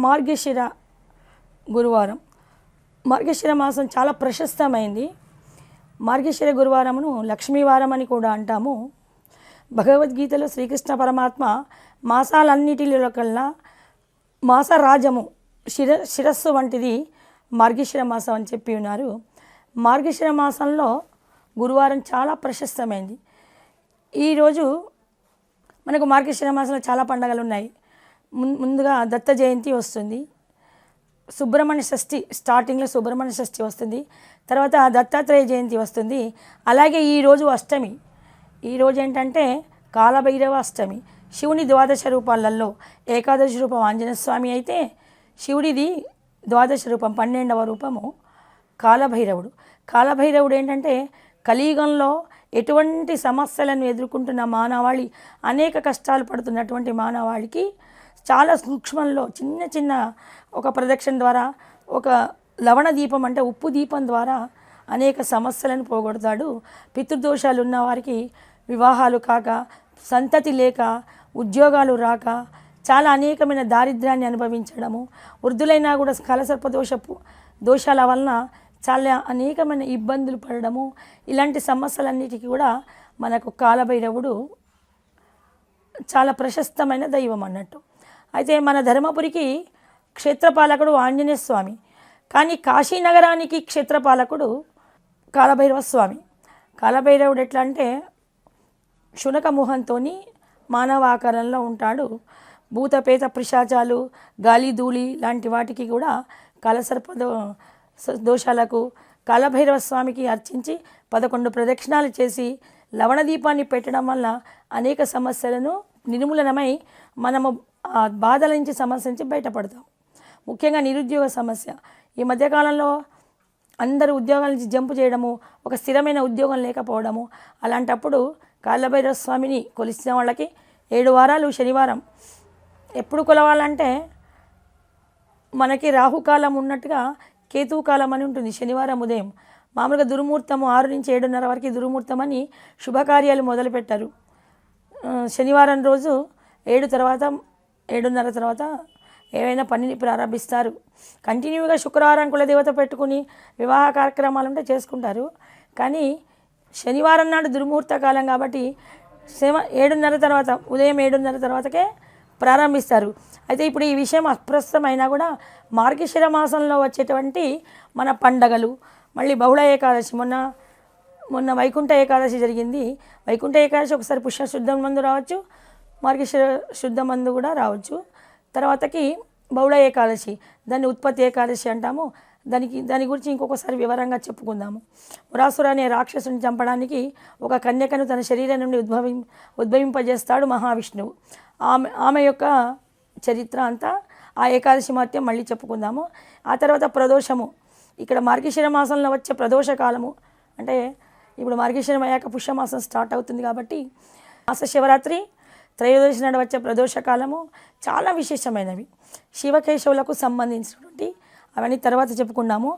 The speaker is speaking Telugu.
మార్గశిర గురువారం. మార్గశిర మాసం చాలా ప్రశస్తమైంది. మార్గశిర గురువారమును లక్ష్మీవారం అని కూడా అంటాము. భగవద్గీతలో శ్రీకృష్ణ పరమాత్మ మాసాలన్నిటిలో కల్లా మాసరాజము శిరస్సు వంటిది మార్గశిర మాసం అని చెప్పి ఉన్నారు. మార్గశిర మాసంలో గురువారం చాలా ప్రశస్తమైంది. ఈరోజు మనకు మార్గశిర మాసంలో చాలా పండుగలు ఉన్నాయి. ముందుగా దత్త జయంతి వస్తుంది, సుబ్రహ్మణ్య షష్ఠి స్టార్టింగ్లో సుబ్రహ్మణ్య షష్ఠి వస్తుంది, తర్వాత దత్తాత్రేయ జయంతి వస్తుంది. అలాగే ఈరోజు అష్టమి. ఈరోజు ఏంటంటే కాలభైరవ అష్టమి. శివుని ద్వాదశ రూపాలలో ఏకాదశి రూపం ఆంజనేయ స్వామి అయితే శివుడిది ద్వాదశ రూపం 12వ రూపము కాలభైరవుడు. కాలభైరవుడు ఏంటంటే కలియుగంలో ఎటువంటి సమస్యలను ఎదుర్కొంటున్న మానవాళి, అనేక కష్టాలు పడుతున్నటువంటి మానవాళికి చాలా సూక్ష్మంలో చిన్న చిన్న ఒక ప్రదక్షిణ ద్వారా, ఒక లవణ దీపం అంటే ఉప్పు దీపం ద్వారా అనేక సమస్యలను పోగొడతాడు. పితృదోషాలు ఉన్న వారికి వివాహాలు కాక, సంతతి లేక, ఉద్యోగాలు రాక, చాలా అనేకమైన దారిద్ర్యాన్ని అనుభవించడము, వృద్ధులైనా కూడా కలసర్ప దోషాల వలన చాలా అనేకమైన ఇబ్బందులు పడడము, ఇలాంటి సమస్యలన్నిటికీ కూడా మనకు కాలభైరవుడు చాలా ప్రశస్తమైన దైవం అన్నట్టు. అయితే మన ధర్మపురికి క్షేత్రపాలకుడు ఆంజనేయ స్వామి, కానీ కాశీనగరానికి క్షేత్రపాలకుడు కాలభైరవ స్వామి. కాలభైరవుడు ఎట్లా అంటే శునక ముఖంతో మానవ ఆకారంలో ఉంటాడు. భూతపేత పిశాచాలు, గాలి ధూళి లాంటి వాటికి కూడా కాలసర్ప దోషాలకు కాలభైరవ స్వామికి అర్చించి 11 ప్రదక్షిణాలు చేసి లవణ దీపాన్ని పెట్టడం వల్ల అనేక సమస్యలను నిర్మూలనమై మనము ఆ బాధల నుంచి సమస్య నుంచి బయటపడతాం. ముఖ్యంగా నిరుద్యోగ సమస్య. ఈ మధ్యకాలంలో అందరూ ఉద్యోగాల నుంచి జంపు చేయడము, ఒక స్థిరమైన ఉద్యోగం లేకపోవడము, అలాంటప్పుడు కాలభైరవ స్వామిని కొలిసిన వాళ్ళకి 7 వారాలు శనివారం ఎప్పుడు కొలవాలంటే మనకి రాహుకాలం ఉన్నట్టుగా కేతుకాలం అని ఉంటుంది. శనివారం ఉదయం మామూలుగా దుర్ముహూర్తము 6 నుంచి 7:30 వరకు దుర్ముహూర్తం అని శుభకార్యాలు మొదలుపెట్టారు. శనివారం రోజు 7 తర్వాత 7:30 తర్వాత ఏవైనా పనిని ప్రారంభిస్తారు. కంటిన్యూగా శుక్రవారం కులదేవత పెట్టుకుని వివాహ కార్యక్రమాలు ఉంటే చేసుకుంటారు. కానీ శనివారం నాడు దుర్ముహూర్త కాలం కాబట్టి 7:30 తర్వాత, ఉదయం 7:30 తర్వాతకే ప్రారంభిస్తారు. అయితే ఇప్పుడు ఈ విషయం అప్రస్తుతమైనా కూడా మార్గశిర మాసంలో వచ్చేటువంటి మన పండగలు, మళ్ళీ బహుళ ఏకాదశి, మొన్న వైకుంఠ ఏకాదశి జరిగింది. వైకుంఠ ఏకాదశి ఒకసారి పుష్య శుద్ధం మందు రావచ్చు, మార్గశిర శుద్ధ మందు కూడా రావచ్చు. తర్వాతకి బహుళ ఏకాదశి, దాన్ని ఉత్పత్తి ఏకాదశి అంటాము. దాని గురించి ఇంకొకసారి వివరంగా చెప్పుకుందాము. మురాసుర అనే రాక్షసుని చంపడానికి ఒక కన్యకను తన శరీరం నుండి ఉద్భవింపజేస్తాడు మహావిష్ణువు. ఆమె యొక్క చరిత్ర అంతా ఆ ఏకాదశి మహత్యం మళ్ళీ చెప్పుకుందాము. ఆ తర్వాత ప్రదోషము. ఇక్కడ మార్గశిర మాసంలో వచ్చే ప్రదోష కాలము అంటే ఇప్పుడు మార్గశిరం అయ్యాక పుష్యమాసం స్టార్ట్ అవుతుంది కాబట్టి మాస శివరాత్రి త్రయోదశి నాడు వచ్చే ప్రదోష కాలము చాలా విశేషమైనవి. శివకేశవులకు సంబంధించినటువంటి అవన్నీ తర్వాత చెప్పుకున్నాము.